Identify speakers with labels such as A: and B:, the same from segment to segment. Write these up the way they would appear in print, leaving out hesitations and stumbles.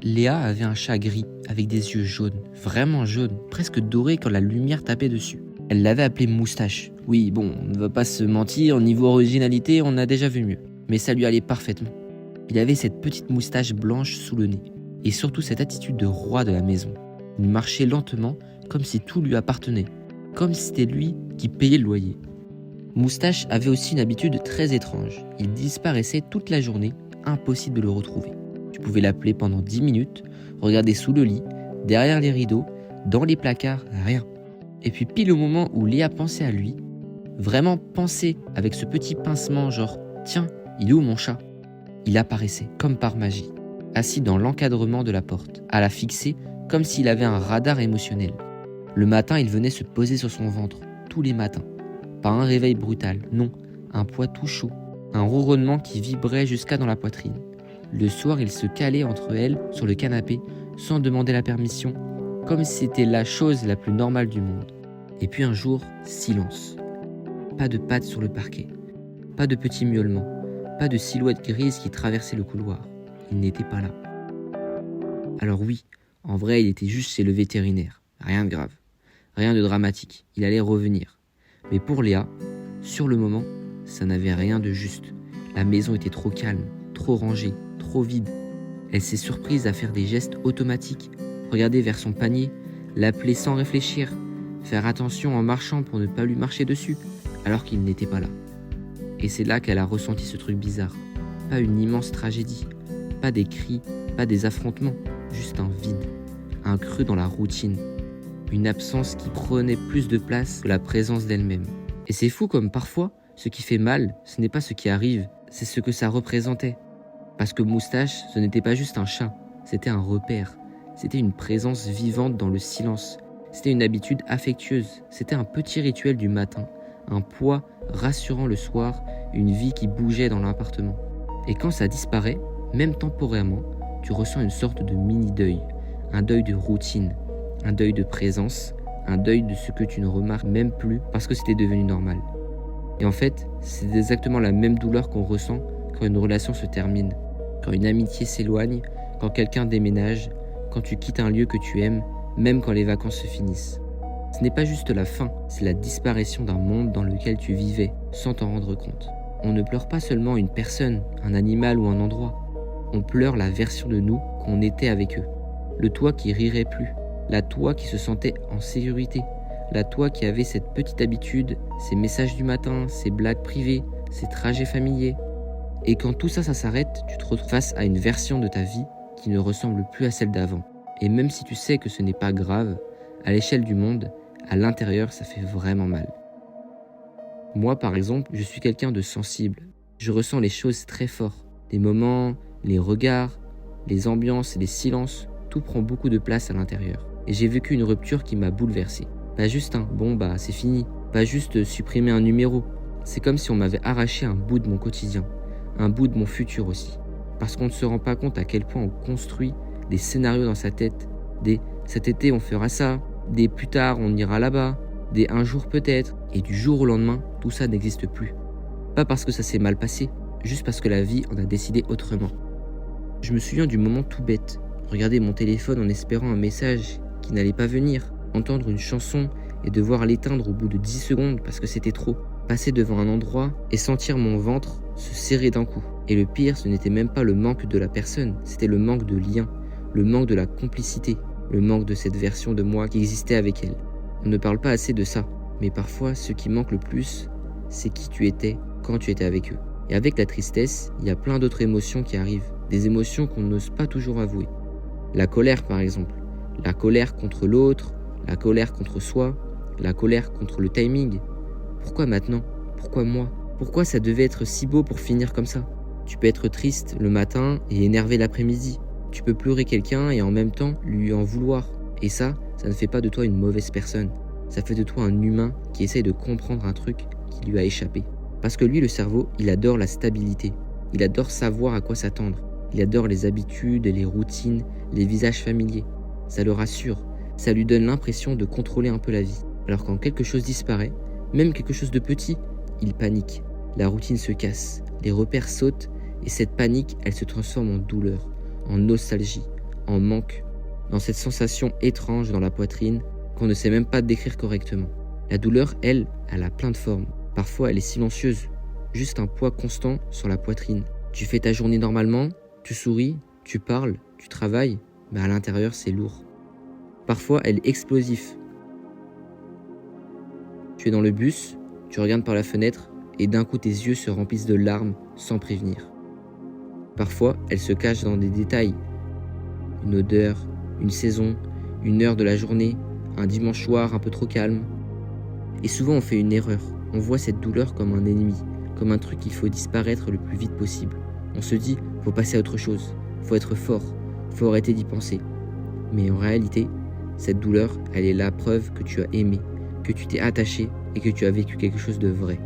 A: Léa avait un chat gris avec des yeux jaunes, vraiment jaunes, presque dorés quand la lumière tapait dessus. Elle l'avait appelé Moustache. Oui, bon, on ne va pas se mentir, niveau originalité, on a déjà vu mieux. Mais ça lui allait parfaitement. Il avait cette petite moustache blanche sous le nez. Et surtout cette attitude de roi de la maison. Il marchait lentement, comme si tout lui appartenait. Comme si c'était lui qui payait le loyer. Moustache avait aussi une habitude très étrange. Il disparaissait toute la journée, impossible de le retrouver. Tu pouvais l'appeler pendant 10 minutes, regarder sous le lit, derrière les rideaux, dans les placards, rien. Et puis pile au moment où Léa pensait à lui, vraiment pensait avec ce petit pincement genre « Tiens, il est où mon chat ?» Il apparaissait comme par magie, assis dans l'encadrement de la porte, à la fixer comme s'il avait un radar émotionnel. Le matin, il venait se poser sur son ventre, tous les matins. Pas un réveil brutal, non, un poids tout chaud, un ronronnement qui vibrait jusqu'à dans la poitrine. Le soir, il se calait entre elles sur le canapé sans demander la permission, comme si c'était la chose la plus normale du monde. Et puis un jour, silence. Pas de pattes sur le parquet, pas de petits miaulements, pas de silhouette grise qui traversait le couloir. Il n'était pas là. Alors oui, en vrai, il était juste chez le vétérinaire. Rien de grave, rien de dramatique. Il allait revenir. Mais pour Léa, sur le moment, ça n'avait rien de juste. La maison était trop calme, trop rangée, trop vide. Elle s'est surprise à faire des gestes automatiques, regarder vers son panier, l'appeler sans réfléchir, faire attention en marchant pour ne pas lui marcher dessus, alors qu'il n'était pas là. Et c'est là qu'elle a ressenti ce truc bizarre. Pas une immense tragédie, pas des cris, pas des affrontements, juste un vide, un creux dans la routine, une absence qui prenait plus de place que la présence d'elle-même. Et c'est fou comme parfois, ce qui fait mal, ce n'est pas ce qui arrive, c'est ce que ça représentait. Parce que Moustache, ce n'était pas juste un chat, c'était un repère, c'était une présence vivante dans le silence, c'était une habitude affectueuse, c'était un petit rituel du matin, un poids rassurant le soir, une vie qui bougeait dans l'appartement. Et quand ça disparaît, même temporairement, tu ressens une sorte de mini-deuil, un deuil de routine, un deuil de présence, un deuil de ce que tu ne remarques même plus parce que c'était devenu normal. Et en fait, c'est exactement la même douleur qu'on ressent quand une relation se termine, quand une amitié s'éloigne, quand quelqu'un déménage, quand tu quittes un lieu que tu aimes, même quand les vacances se finissent. Ce n'est pas juste la fin, c'est la disparition d'un monde dans lequel tu vivais sans t'en rendre compte. On ne pleure pas seulement une personne, un animal ou un endroit. On pleure la version de nous qu'on était avec eux. Le toi qui rirait plus, la toi qui se sentait en sécurité, la toi qui avait cette petite habitude, ces messages du matin, ces blagues privées, ces trajets familiers. Et quand tout ça s'arrête, tu te retrouves face à une version de ta vie qui ne ressemble plus à celle d'avant. Et même si tu sais que ce n'est pas grave, à l'échelle du monde, à l'intérieur, ça fait vraiment mal. Moi, par exemple, je suis quelqu'un de sensible. Je ressens les choses très fort. Les moments, les regards, les ambiances et les silences, tout prend beaucoup de place à l'intérieur. Et j'ai vécu une rupture qui m'a bouleversé. Pas juste un « bon bah c'est fini », pas juste supprimer un numéro. C'est comme si on m'avait arraché un bout de mon quotidien, un bout de mon futur aussi. Parce qu'on ne se rend pas compte à quel point on construit des scénarios dans sa tête, des « cet été on fera ça », des « plus tard on ira là-bas », des « un jour peut-être », et du jour au lendemain, tout ça n'existe plus. Pas parce que ça s'est mal passé, juste parce que la vie en a décidé autrement. Je me souviens du moment tout bête, regarder mon téléphone en espérant un message qui n'allait pas venir, entendre une chanson et devoir l'éteindre au bout de 10 secondes parce que c'était trop, passer devant un endroit et sentir mon ventre se serrer d'un coup. Et le pire, ce n'était même pas le manque de la personne, c'était le manque de lien, le manque de la complicité, le manque de cette version de moi qui existait avec elle. On ne parle pas assez de ça, mais parfois ce qui manque le plus, c'est qui tu étais quand tu étais avec eux. Et avec la tristesse, il y a plein d'autres émotions qui arrivent, des émotions qu'on n'ose pas toujours avouer. La colère par exemple, la colère contre l'autre, la colère contre soi, la colère contre le timing. Pourquoi maintenant ? Pourquoi moi ? Pourquoi ça devait être si beau pour finir comme ça ? Tu peux être triste le matin et énervé l'après-midi. Tu peux pleurer quelqu'un et en même temps lui en vouloir. Et ça ne fait pas de toi une mauvaise personne. Ça fait de toi un humain qui essaye de comprendre un truc qui lui a échappé. Parce que lui, le cerveau, il adore la stabilité. Il adore savoir à quoi s'attendre. Il adore les habitudes, les routines, les visages familiers. Ça le rassure. Ça lui donne l'impression de contrôler un peu la vie. Alors quand quelque chose disparaît, même quelque chose de petit, il panique. La routine se casse, les repères sautent et cette panique, elle se transforme en douleur, en nostalgie, en manque, dans cette sensation étrange dans la poitrine qu'on ne sait même pas décrire correctement. La douleur, elle a plein de formes. Parfois, elle est silencieuse, juste un poids constant sur la poitrine. Tu fais ta journée normalement, tu souris, tu parles, tu travailles, mais à l'intérieur, c'est lourd. Parfois, elle est explosive. Tu es dans le bus, tu regardes par la fenêtre et d'un coup, tes yeux se remplissent de larmes sans prévenir. Parfois, elle se cache dans des détails. Une odeur, une saison, une heure de la journée, un dimanche soir un peu trop calme. Et souvent, on fait une erreur. On voit cette douleur comme un ennemi, comme un truc qu'il faut disparaître le plus vite possible. On se dit, faut passer à autre chose, faut être fort, faut arrêter d'y penser. Mais en réalité, cette douleur, elle est la preuve que tu as aimé, que tu t'es attaché et que tu as vécu quelque chose de vrai.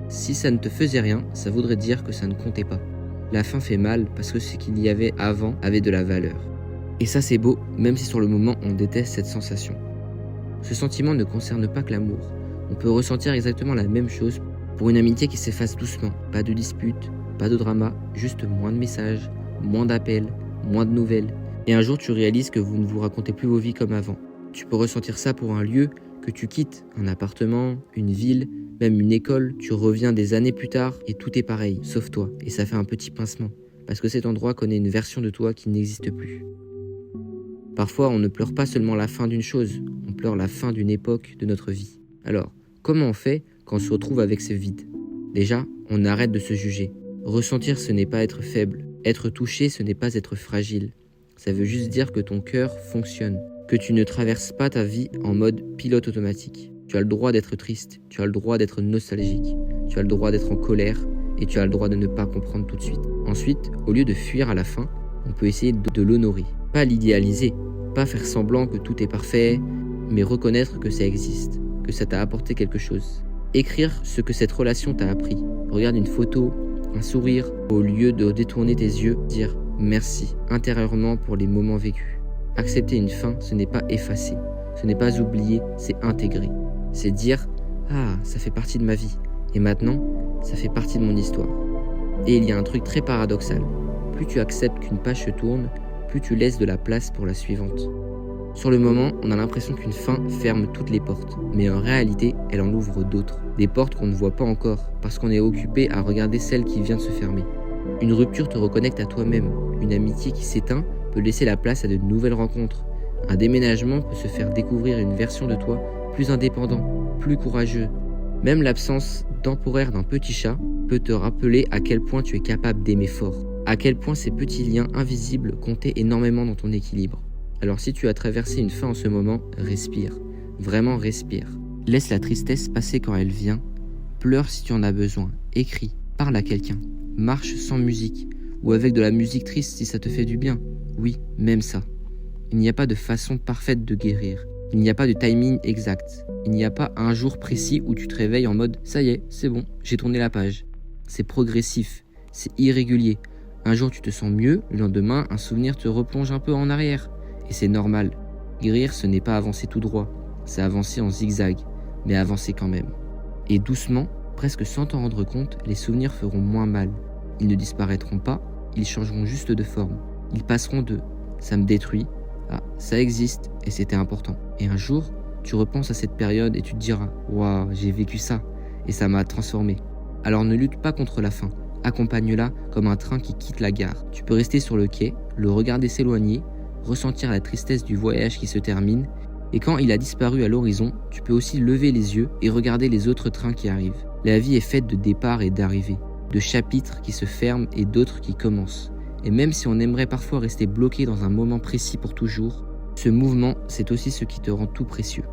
A: Si ça ne te faisait rien, ça voudrait dire que ça ne comptait pas. La fin fait mal parce que ce qu'il y avait avant avait de la valeur. Et ça c'est beau, même si sur le moment on déteste cette sensation. Ce sentiment ne concerne pas que l'amour. On peut ressentir exactement la même chose pour une amitié qui s'efface doucement. Pas de dispute, pas de drama, juste moins de messages, moins d'appels, moins de nouvelles. Et un jour tu réalises que vous ne vous racontez plus vos vies comme avant. Tu peux ressentir ça pour un lieu que tu quittes, un appartement, une ville, même une école. Tu reviens des années plus tard et tout est pareil, sauf toi. Et ça fait un petit pincement, parce que cet endroit connaît une version de toi qui n'existe plus. Parfois, on ne pleure pas seulement la fin d'une chose, on pleure la fin d'une époque de notre vie. Alors, comment on fait quand on se retrouve avec ce vide? Déjà, on arrête de se juger. Ressentir, ce n'est pas être faible. Être touché, ce n'est pas être fragile. Ça veut juste dire que ton cœur fonctionne, que tu ne traverses pas ta vie en mode pilote automatique. Tu as le droit d'être triste, tu as le droit d'être nostalgique, tu as le droit d'être en colère et tu as le droit de ne pas comprendre tout de suite. Ensuite, au lieu de fuir à la fin, on peut essayer de l'honorer. Pas l'idéaliser, pas faire semblant que tout est parfait, mais reconnaître que ça existe, que ça t'a apporté quelque chose. Écrire ce que cette relation t'a appris. Regarde une photo, un sourire, au lieu de détourner tes yeux, dire merci intérieurement pour les moments vécus. Accepter une fin, ce n'est pas effacer, ce n'est pas oublier, c'est intégrer. C'est dire « Ah, ça fait partie de ma vie, et maintenant, ça fait partie de mon histoire. » Et il y a un truc très paradoxal. Plus tu acceptes qu'une page se tourne, plus tu laisses de la place pour la suivante. Sur le moment, on a l'impression qu'une fin ferme toutes les portes, mais en réalité, elle en ouvre d'autres. Des portes qu'on ne voit pas encore, parce qu'on est occupé à regarder celle qui vient de se fermer. Une rupture te reconnecte à toi-même. Une amitié qui s'éteint peut laisser la place à de nouvelles rencontres. Un déménagement peut se faire découvrir une version de toi plus indépendant, plus courageux. Même l'absence temporaire d'un petit chat peut te rappeler à quel point tu es capable d'aimer fort, à quel point ces petits liens invisibles comptaient énormément dans ton équilibre. Alors si tu as traversé une fin en ce moment, respire, vraiment respire. Laisse la tristesse passer quand elle vient, pleure si tu en as besoin, écris, parle à quelqu'un, marche sans musique, ou avec de la musique triste si ça te fait du bien. Oui, même ça. Il n'y a pas de façon parfaite de guérir. Il n'y a pas de timing exact. Il n'y a pas un jour précis où tu te réveilles en mode « ça y est, c'est bon, j'ai tourné la page ». C'est progressif, c'est irrégulier. Un jour tu te sens mieux, le lendemain un souvenir te replonge un peu en arrière. Et c'est normal. Guérir, ce n'est pas avancer tout droit, c'est avancer en zigzag, mais avancer quand même. Et doucement, presque sans t'en rendre compte, les souvenirs feront moins mal. Ils ne disparaîtront pas, ils changeront juste de forme. Ils passeront de « ça me détruit » à « ça existe et c'était important ». Et un jour, tu repenses à cette période et tu te diras « waouh, j'ai vécu ça et ça m'a transformé ». Alors ne lutte pas contre la fin, accompagne-la comme un train qui quitte la gare. Tu peux rester sur le quai, le regarder s'éloigner, ressentir la tristesse du voyage qui se termine, et quand il a disparu à l'horizon, tu peux aussi lever les yeux et regarder les autres trains qui arrivent. La vie est faite de départs et d'arrivées, de chapitres qui se ferment et d'autres qui commencent. Et même si on aimerait parfois rester bloqué dans un moment précis pour toujours, ce mouvement, c'est aussi ce qui te rend tout précieux.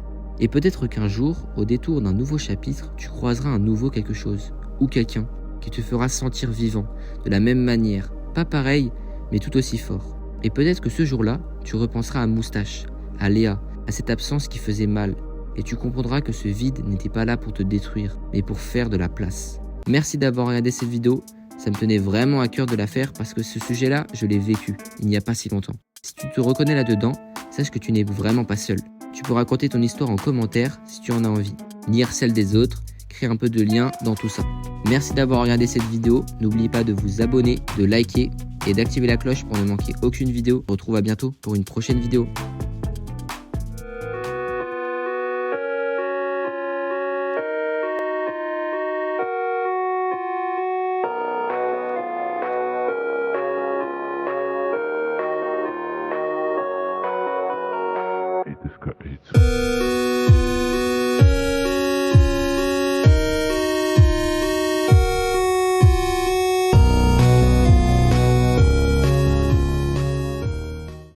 A: Et peut-être qu'un jour, au détour d'un nouveau chapitre, tu croiseras un nouveau quelque chose, ou quelqu'un, qui te fera sentir vivant, de la même manière, pas pareil, mais tout aussi fort. Et peut-être que ce jour-là, tu repenseras à Moustache, à Léa, à cette absence qui faisait mal, et tu comprendras que ce vide n'était pas là pour te détruire, mais pour faire de la place. Merci d'avoir regardé cette vidéo, ça me tenait vraiment à cœur de la faire parce que ce sujet-là, je l'ai vécu, il n'y a pas si longtemps. Si tu te reconnais là-dedans, sache que tu n'es vraiment pas seul. Tu peux raconter ton histoire en commentaire si tu en as envie, lire celle des autres, créer un peu de lien dans tout ça. Merci d'avoir regardé cette vidéo. N'oubliez pas de vous abonner, de liker et d'activer la cloche pour ne manquer aucune vidéo. On se retrouve à bientôt pour une prochaine vidéo.
B: This guy hates me.